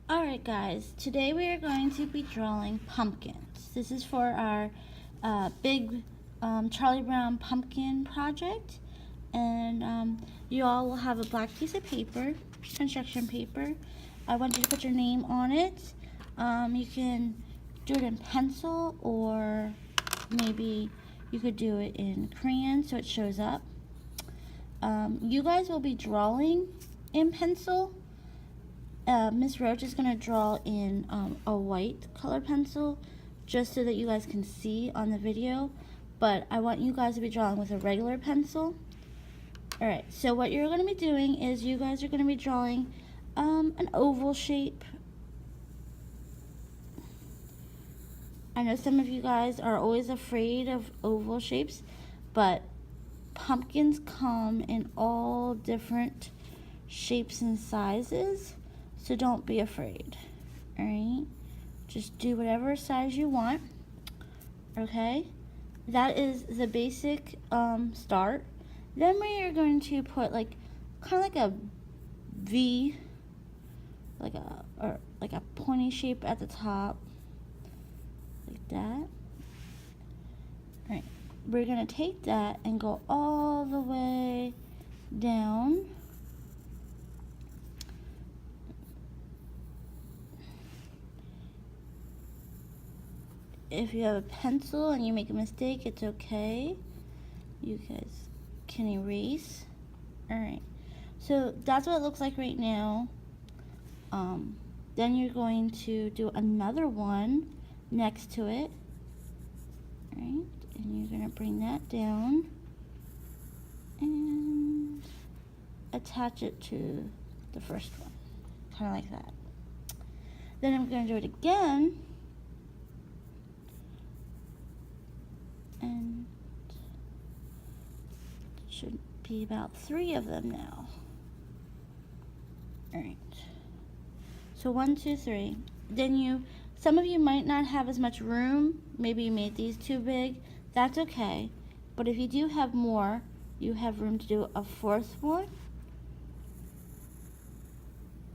Alright guys, today we are going to be drawing pumpkins. This is for our big Charlie Brown pumpkin project. And you all will have a black piece of paper, construction paper. I want you to put your name on it. You can do it in pencil, or maybe you could do it in crayon so it shows up. You guys will be drawing in pencil. Miss Roach is going to draw in a white color pencil just so that you guys can see on the video, but I want you guys to be drawing with a regular pencil. Alright, so what you're going to be doing is you guys are going to be drawing an oval shape. I know some of you guys are always afraid of oval shapes, but pumpkins come in all different shapes and sizes. So don't be afraid, alright? Just do whatever size you want, okay? That is the basic start. Then we are going to put kind of like a V, like a pointy shape at the top, like that. Alright, we're gonna take that and go all the way down. If you have a pencil and you make a mistake, it's okay. You guys can erase. Alright, so that's what it looks like right now. Then you're going to do another one next to it. Alright, and you're going to bring that down and attach it to the first one, kind of like that. Then I'm going to do it again. And it should be about 3 of them now. Alright. So 1, 2, 3. Then some of you might not have as much room. Maybe you made these too big. That's okay. But if you do have more, you have room to do a 4th one.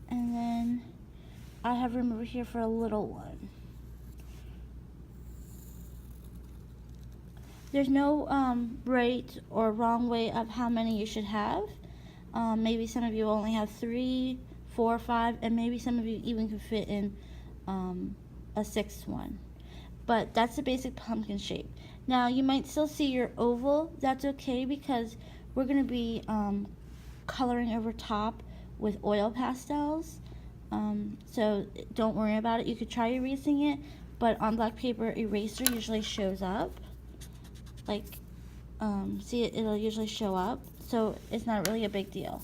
And then I have room over here for a little one. There's no right or wrong way of how many you should have. Maybe some of you only have 3, 4, 5, and maybe some of you even could fit in a 6th one. But that's the basic pumpkin shape. Now you might still see your oval. That's okay, because we're going to be coloring over top with oil pastels. So don't worry about it. You could try erasing it, but on black paper, eraser usually shows up. See, it'll usually show up, so it's not really a big deal.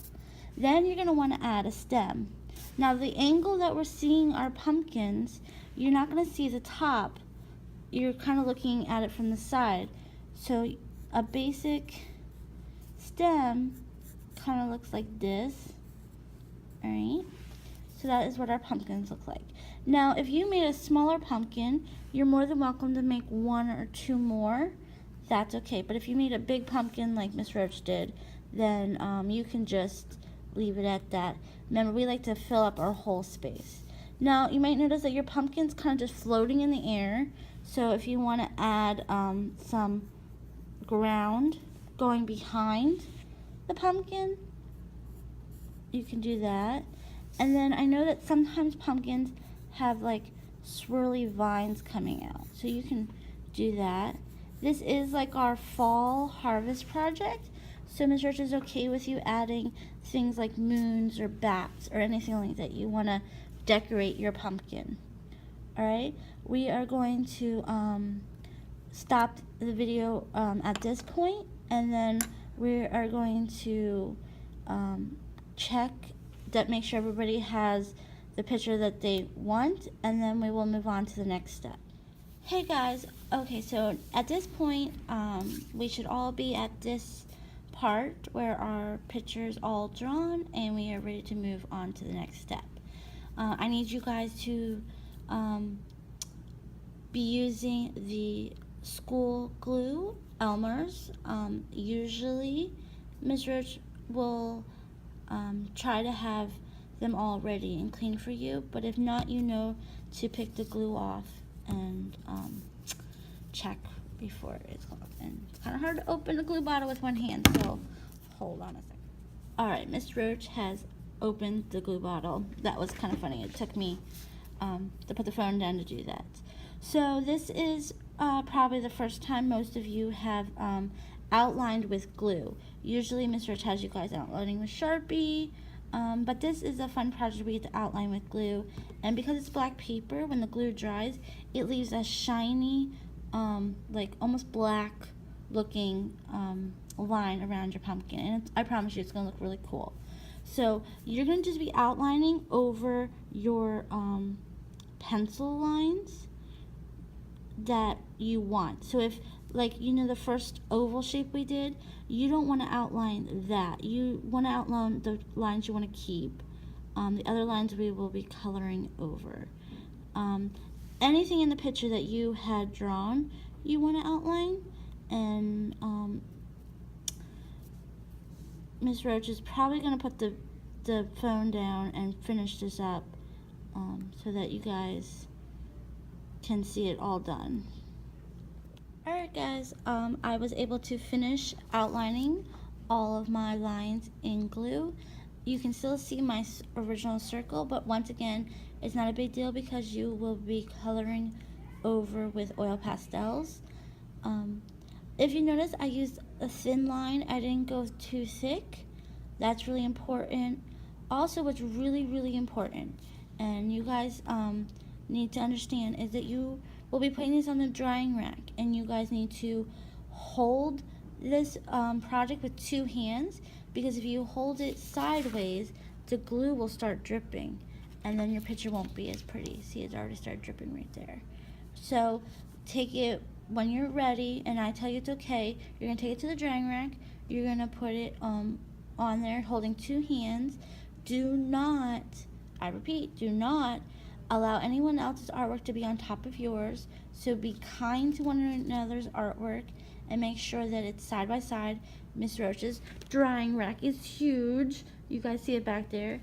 Then you're going to want to add a stem. Now the angle that we're seeing our pumpkins, you're not going to see the top. You're kind of looking at it from the side. So a basic stem kind of looks like this. Alright, so that is what our pumpkins look like. Now if you made a smaller pumpkin, you're more than welcome to make 1 or 2 more. That's okay. But if you made a big pumpkin like Miss Roach did, then you can just leave it at that. Remember, we like to fill up our whole space. Now, you might notice that your pumpkin's kind of just floating in the air. So if you want to add some ground going behind the pumpkin, you can do that. And then I know that sometimes pumpkins have swirly vines coming out. So you can do that. This is like our fall harvest project, so Ms. Roach is okay with you adding things like moons or bats or anything like that you want to decorate your pumpkin. Alright, we are going to stop the video at this point, and then we are going to check that, make sure everybody has the picture that they want, and then we will move on to the next step. Hey guys, okay, so at this point, we should all be at this part where our picture is all drawn and we are ready to move on to the next step. I need you guys to be using the school glue, Elmer's. Usually, Ms. Roach will try to have them all ready and clean for you, but if not, you know to pick the glue off and check before it's off. And it's kind of hard to open a glue bottle with one hand, so hold on a second. Alright, Miss Roach has opened the glue bottle. That was kind of funny. It took me to put the phone down to do that. So this is probably the first time most of you have outlined with glue. Usually Miss Roach has you guys outlining with Sharpie, but this is a fun project we get to outline with glue. And because it's black paper, when the glue dries, it leaves a shiny, like almost black looking line around your pumpkin. And I promise you it's going to look really cool. So you're going to just be outlining over your pencil lines that you want. So if, like, you know, the first oval shape we did, you don't want to outline that. You want to outline the lines you want to keep. The other lines we will be coloring over. Anything in the picture that you had drawn, you want to outline. And Miss Roach is probably going to put the phone down and finish this up so that you guys can see it all done. Alright guys, I was able to finish outlining all of my lines in glue. You can still see my original circle, but once again, it's not a big deal because you will be coloring over with oil pastels. If you notice, I used a thin line. I didn't go too thick. That's really important. Also, what's really, really important, and you guys need to understand, is that you will be putting this on the drying rack, and you guys need to hold this project with 2 hands, because if you hold it sideways, the glue will start dripping, and then your picture won't be as pretty. See, it's already started dripping right there. So take it when you're ready, and I tell you it's okay. You're gonna take it to the drying rack. You're gonna put it on there holding 2 hands. Do not, I repeat, do not allow anyone else's artwork to be on top of yours. So be kind to one another's artwork and make sure that it's side by side. Miss Roach's drying rack is huge. You guys see it back there.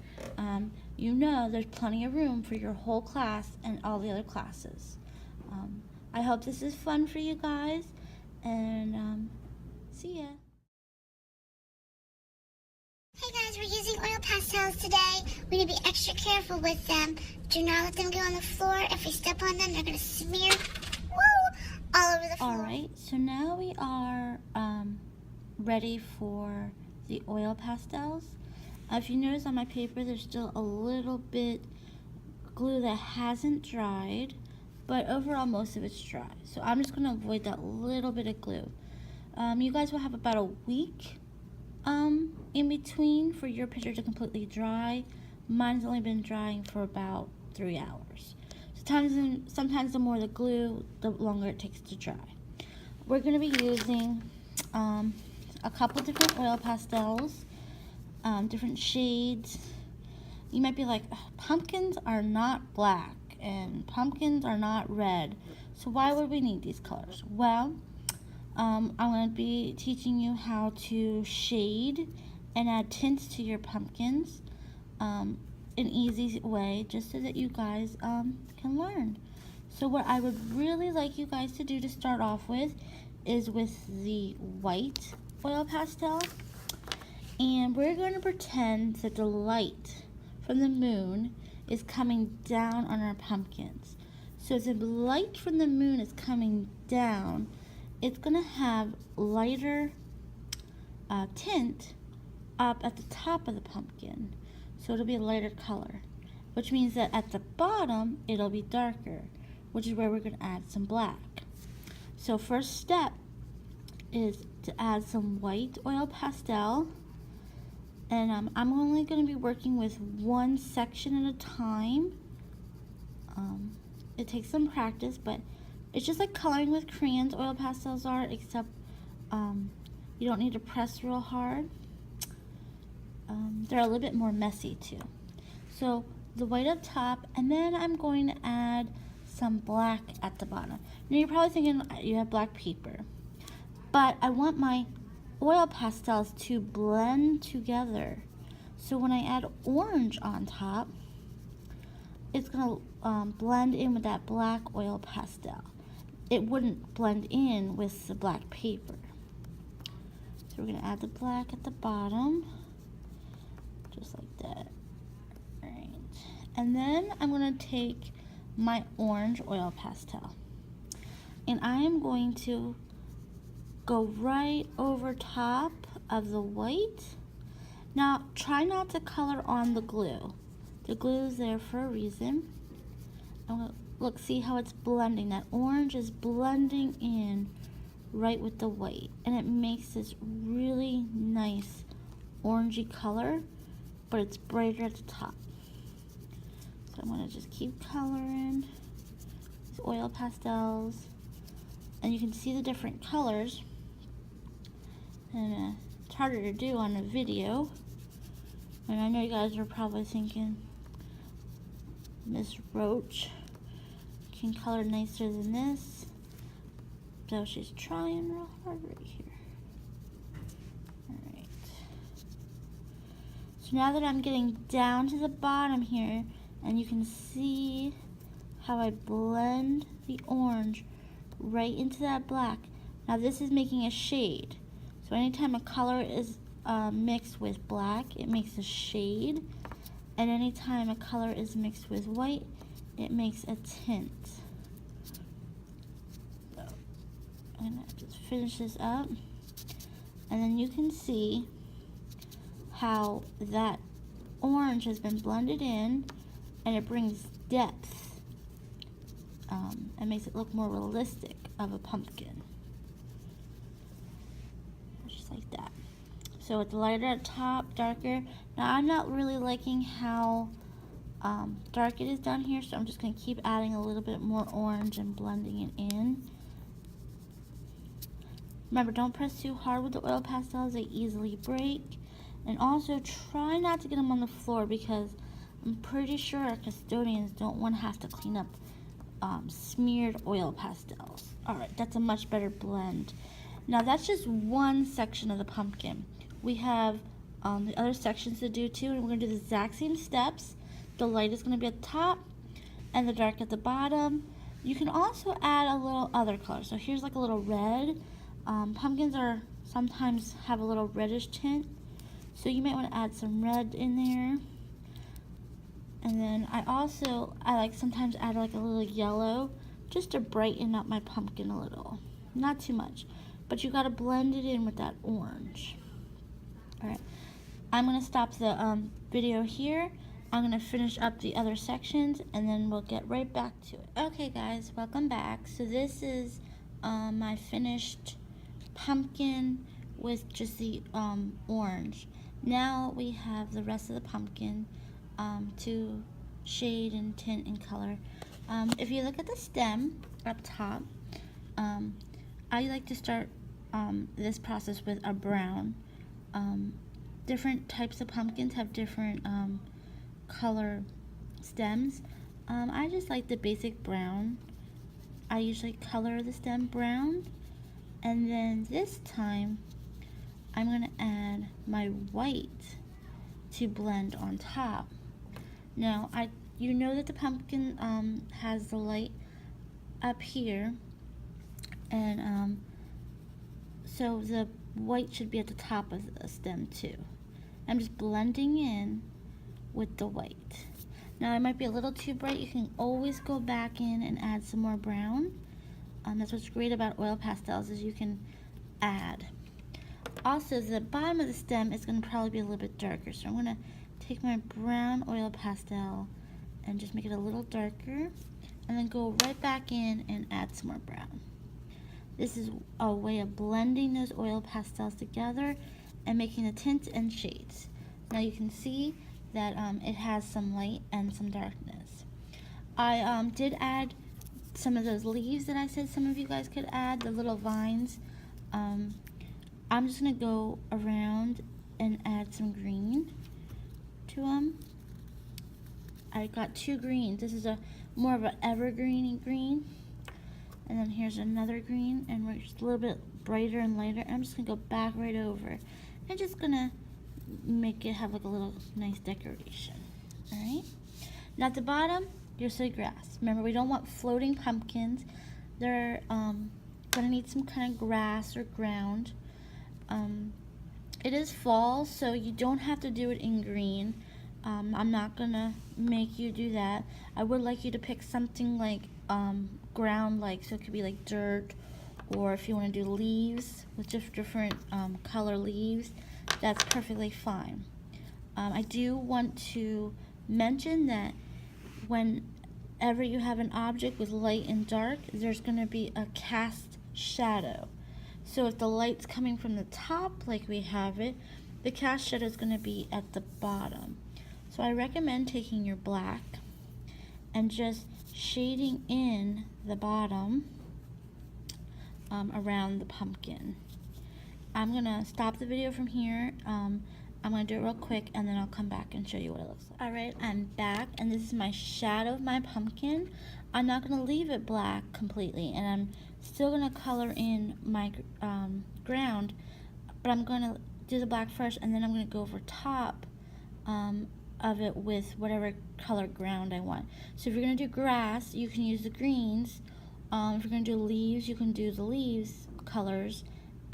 You know there's plenty of room for your whole class and all the other classes. I hope this is fun for you guys, and see ya. Hey guys, we're using oil pastels today. We need to be extra careful with them. Do not let them go on the floor. If we step on them, they're going to smear all over the floor. Alright, so now we are ready for the oil pastels. If you notice on my paper, there's still a little bit glue that hasn't dried, but overall most of it's dry. So I'm just going to avoid that little bit of glue. You guys will have about a week in between for your picture to completely dry. Mine's only been drying for about 3 hours. Sometimes the more the glue, the longer it takes to dry. We're going to be using a couple different oil pastels, different shades. You might be like, pumpkins are not black and pumpkins are not red, so why would we need these colors? Well, I'm going to be teaching you how to shade and add tints to your pumpkins an easy way, just so that you guys can learn. So what I would really like you guys to do to start off with is with the white oil pastel, and we're going to pretend that the light from the moon is coming down on our pumpkins. So as the light from the moon is coming down, it's going to have lighter tint up at the top of the pumpkin. So it'll be a lighter color, which means that at the bottom, it'll be darker, which is where we're going to add some black. So first step is to add some white oil pastel. And I'm only going to be working with one section at a time. It takes some practice, but it's just like coloring with crayons. Oil pastels are, except you don't need to press real hard. They're a little bit more messy too. So the white up top, and then I'm going to add some black at the bottom. Now you're probably thinking you have black paper, but I want my oil pastels to blend together. So when I add orange on top, it's gonna blend in with that black oil pastel. It wouldn't blend in with the black paper. So we're gonna add the black at the bottom, just like that. All right. And then I'm gonna take my orange oil pastel, and I am going to go right over top of the white. Now, try not to color on the glue. The glue is there for a reason. Look, see how it's blending? That orange is blending in right with the white, and it makes this really nice orangey color, but it's brighter at the top. So I'm gonna just keep coloring these oil pastels, and you can see the different colors. And it's harder to do on a video. And I know you guys are probably thinking, Miss Roach can color nicer than this. So she's trying real hard right here. Alright. So now that I'm getting down to the bottom here, and you can see how I blend the orange right into that black. Now this is making a shade. So anytime a color is mixed with black, it makes a shade. And anytime a color is mixed with white, it makes a tint. So I'm gonna just finish this up. And then you can see how that orange has been blended in, and it brings depth. And makes it look more realistic of a pumpkin. Just like that. So it's lighter at the top, darker. Now I'm not really liking how dark it is down here, so I'm just going to keep adding a little bit more orange and blending it in. Remember, don't press too hard with the oil pastels, they easily break. And also try not to get them on the floor, because I'm pretty sure our custodians don't want to have to clean up smeared oil pastels. Alright, that's a much better blend. Now that's just one section of the pumpkin. We have the other sections to do too, and we're going to do the exact same steps. The light is going to be at the top and the dark at the bottom. You can also add a little other color. So here's like a little red. Pumpkins are sometimes have a little reddish tint, so you might want to add some red in there. And then I like sometimes add like a little yellow, just to brighten up my pumpkin a little. Not too much, but you got to blend it in with that orange. Alright, I'm going to stop the video here. I'm going to finish up the other sections, and then we'll get right back to it. Okay guys, welcome back. So this is my finished pumpkin with just the orange. Now we have the rest of the pumpkin to shade and tint and color. If you look at the stem up top, I like to start this process with a brown. Different types of pumpkins have different color stems. I just like the basic brown. I usually color the stem brown, and then this time I'm going to add my white to blend on top. Now you know that the pumpkin has the light up here, and so the white should be at the top of the stem too. I'm just blending in with the white. Now it might be a little too bright. You can always go back in and add some more brown. That's what's great about oil pastels, is you can add. Also, the bottom of the stem is going to probably be a little bit darker, so I'm going to take my brown oil pastel and just make it a little darker, and then go right back in and add some more brown. This is a way of blending those oil pastels together and making the tints and shades. Now you can see that it has some light and some darkness. I did add some of those leaves that I said some of you guys could add, the little vines. I'm just going to go around and add some green to them. I got two greens. This is more of an evergreen green. And then here's another green, and we're just a little bit brighter and lighter. I'm just going to go back right over. I'm just going to make it have like a little nice decoration. Alright? Now at the bottom, you'll see grass. Remember, we don't want floating pumpkins. They're gonna need some kind of grass or ground. It is fall, so you don't have to do it in green. I'm not gonna make you do that. I would like you to pick something like ground, like, so it could be like dirt, or if you want to do leaves with just different color leaves, that's perfectly fine. I do want to mention that whenever you have an object with light and dark, there's going to be a cast shadow. So if the light's coming from the top like we have it, the cast shadow is going to be at the bottom. So I recommend taking your black and just shading in the bottom around the pumpkin. I'm going to stop the video from here. I'm going to do it real quick and then I'll come back and show you what it looks like. Alright, I'm back and this is my shadow of my pumpkin. I'm not going to leave it black completely, and I'm still going to color in my ground, but I'm going to do the black first and then I'm going to go over top of it with whatever color ground I want. So if you're going to do grass, you can use the greens. If you're going to do leaves, you can do the leaves colors.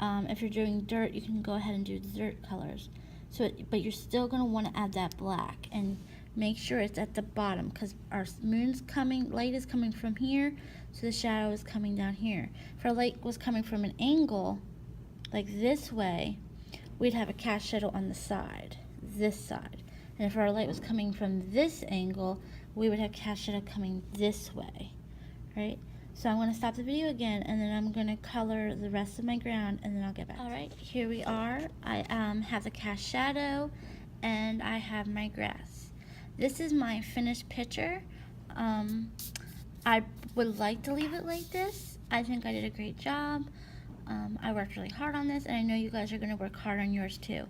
If you're doing dirt, you can go ahead and do the dirt colors. But you're still going to want to add that black and make sure it's at the bottom, because our light is coming from here, so the shadow is coming down here. If our light was coming from an angle, like this way, we'd have a cast shadow on the side, this side. And if our light was coming from this angle, we would have cast shadow coming this way, right? So I'm going to stop the video again, and then I'm going to color the rest of my ground, and then I'll get back. Alright, here we are. I have the cast shadow, and I have my grass. This is my finished picture. I would like to leave it like this. I think I did a great job. I worked really hard on this, and I know you guys are going to work hard on yours too.